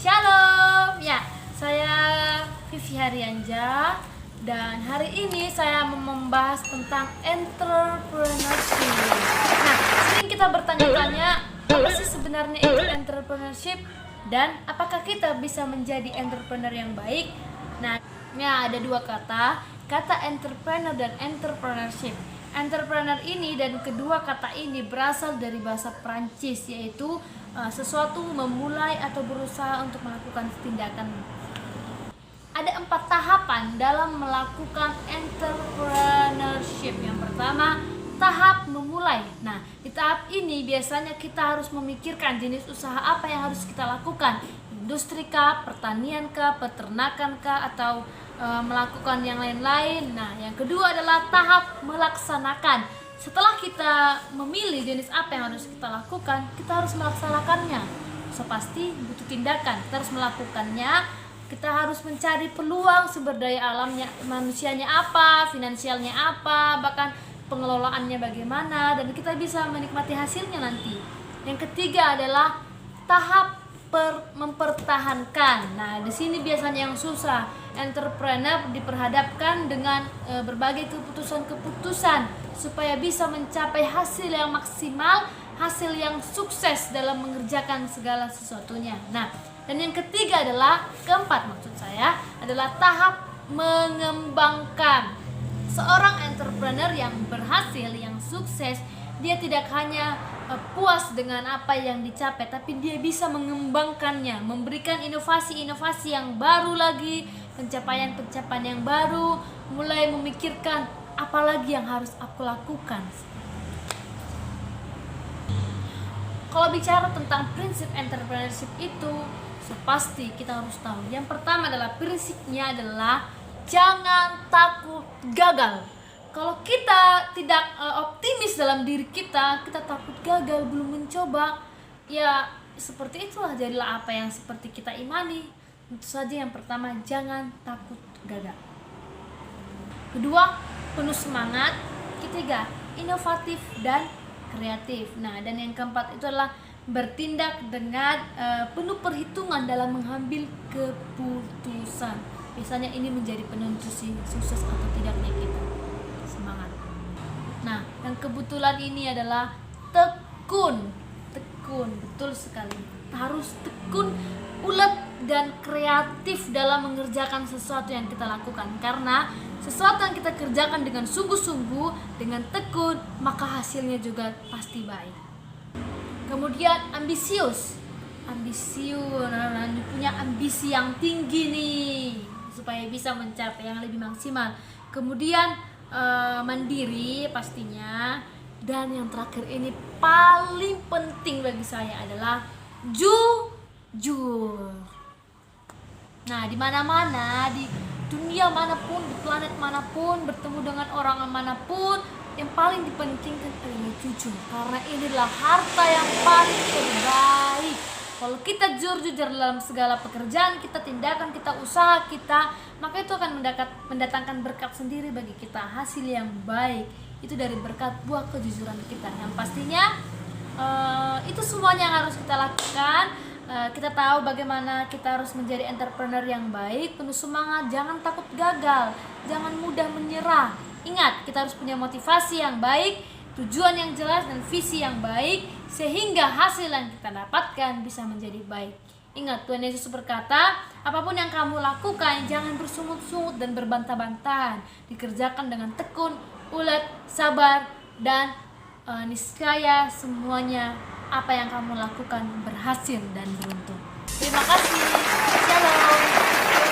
Shalom, ya saya Vivi Haryanja dan hari ini saya mau membahas tentang entrepreneurship. Nah, sering kita bertanya-tanya apa sih sebenarnya itu entrepreneurship dan apakah kita bisa menjadi entrepreneur yang baik? Nah, ada dua kata entrepreneur dan entrepreneurship. Entrepreneur ini dan kedua kata ini berasal dari bahasa Prancis, yaitu sesuatu memulai atau berusaha untuk melakukan tindakan. Ada 4 tahapan dalam melakukan entrepreneurship. Yang pertama, tahap memulai. Nah, di tahap ini biasanya kita harus memikirkan jenis usaha apa yang harus kita lakukan. Industri kah, pertanian kah, peternakan kah, atau melakukan yang lain-lain. Nah, yang kedua adalah tahap melaksanakan. Setelah kita memilih jenis apa yang harus kita lakukan, kita harus melaksanakannya. So pasti butuh tindakan. Kita harus melakukannya. Kita harus mencari peluang sumber daya alamnya, manusianya apa, finansialnya apa, bahkan pengelolaannya bagaimana, dan kita bisa menikmati hasilnya nanti. Yang ketiga adalah tahap mempertahankan. Nah, di sini biasanya yang susah. Entrepreneur diperhadapkan dengan berbagai keputusan-keputusan supaya bisa mencapai hasil yang maksimal, hasil yang sukses dalam mengerjakan segala sesuatunya. Nah, dan yang ketiga adalah keempat maksud saya adalah tahap mengembangkan. Seorang entrepreneur yang berhasil, yang sukses, dia tidak hanya puas dengan apa yang dicapai, tapi dia bisa mengembangkannya, memberikan inovasi-inovasi yang baru lagi, pencapaian-pencapaian yang baru, mulai memikirkan apa lagi yang harus aku lakukan. Kalau bicara tentang prinsip entrepreneurship itu, pasti kita harus tahu. Yang pertama adalah prinsipnya adalah jangan takut gagal. Kalau kita tidak optimis dalam diri kita takut gagal, belum mencoba, ya seperti itulah, jadilah apa yang seperti kita imani. Tentu saja yang pertama, jangan takut gagal. Kedua, penuh semangat. Ketiga, inovatif dan kreatif. Nah, dan yang keempat itu adalah bertindak dengan penuh perhitungan dalam mengambil keputusan. Biasanya ini menjadi penentu sukses atau tidaknya kita. Semangat. Nah, yang kebetulan ini adalah tekun, betul sekali. Harus tekun, ulet dan kreatif dalam mengerjakan sesuatu yang kita lakukan. Karena sesuatu yang kita kerjakan dengan sungguh-sungguh, dengan tekun, maka hasilnya juga pasti baik. Kemudian ambisius, punya ambisi yang tinggi nih supaya bisa mencapai yang lebih maksimal. Kemudian mandiri pastinya, dan yang terakhir ini paling penting bagi saya adalah jujur. Nah, di mana-mana, di dunia manapun, di planet manapun, bertemu dengan orang manapun, yang paling dipentingkan adalah jujur, karena ini adalah harta yang paling terbaik. Kalau kita jujur dalam segala pekerjaan kita, tindakan kita, usaha kita, maka itu akan mendatangkan berkat sendiri bagi kita, hasil yang baik. Itu dari berkat buah kejujuran kita. Yang pastinya itu semuanya yang harus kita lakukan. Kita tahu bagaimana kita harus menjadi entrepreneur yang baik, penuh semangat, jangan takut gagal, jangan mudah menyerah. Ingat, kita harus punya motivasi yang baik, tujuan yang jelas, dan visi yang baik, sehingga hasil yang kita dapatkan bisa menjadi baik. Ingat, Tuhan Yesus berkata, apapun yang kamu lakukan, jangan bersungut-sungut dan berbantah-bantahan. Dikerjakan dengan tekun, ulet, sabar, dan niscaya semuanya apa yang kamu lakukan berhasil dan beruntung. Terima kasih. Shalom.